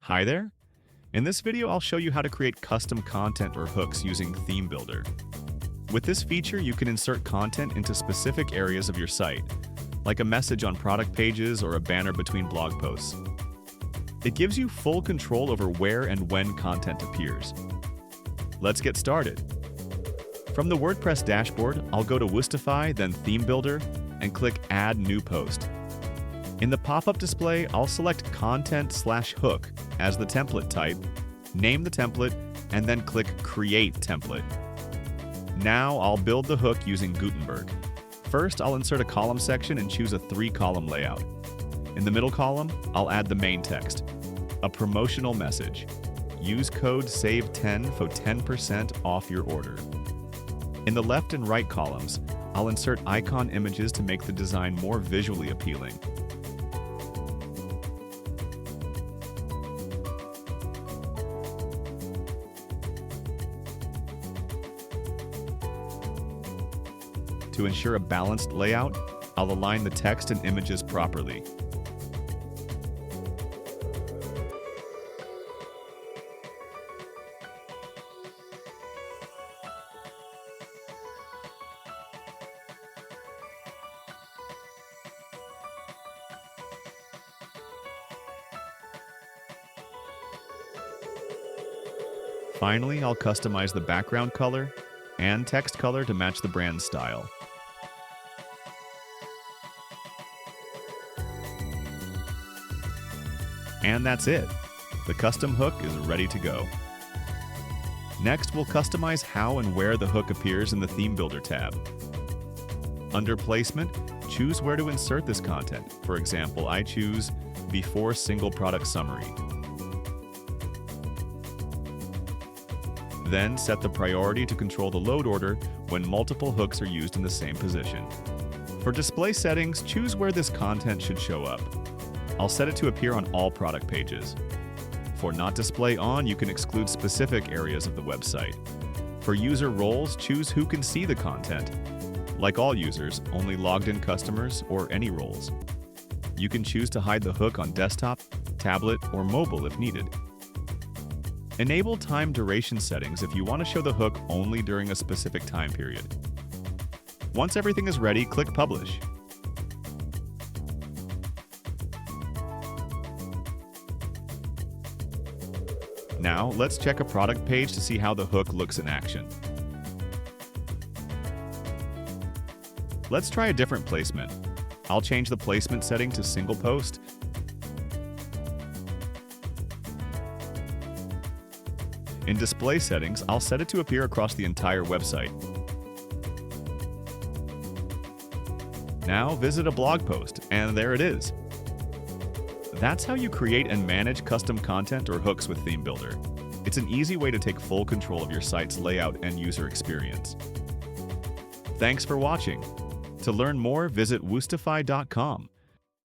Hi there! In this video, I'll show you how to create custom content or hooks using Theme Builder. With this feature, you can insert content into specific areas of your site, like a message on product pages or a banner between blog posts. It gives you full control over where and when content appears. Let's get started. From the WordPress dashboard, I'll go to Woostify, then Theme Builder, and click Add New Post. In the pop-up display, I'll select Content/Hook as the template type, name the template, and then click Create Template. Now I'll build the hook using Gutenberg. First, I'll insert a column section and choose a 3-column layout. In the middle column, I'll add the main text, a promotional message. Use code SAVE10 for 10% off your order. In the left and right columns, I'll insert icon images to make the design more visually appealing. To ensure a balanced layout, I'll align the text and images properly. Finally, I'll customize the background color and text color to match the brand style. And that's it. The custom hook is ready to go. Next, we'll customize how and where the hook appears in the Theme Builder tab. Under Placement, choose where to insert this content. For example, I choose Before Single Product Summary. Then set the priority to control the load order when multiple hooks are used in the same position. For display settings, choose where this content should show up. I'll set it to appear on all product pages. For Not Display On, you can exclude specific areas of the website. For user roles, choose who can see the content. Like all users, only logged-in customers or any roles. You can choose to hide the hook on desktop, tablet, or mobile if needed. Enable time duration settings if you want to show the hook only during a specific time period. Once everything is ready, click Publish. Now, let's check a product page to see how the hook looks in action. Let's try a different placement. I'll change the placement setting to Single Post. In display settings, I'll set it to appear across the entire website. Now visit a blog post, and there it is. That's how you create and manage custom content or hooks with Theme Builder. It's an easy way to take full control of your site's layout and user experience. Thanks for watching. To learn more, visit woostify.com.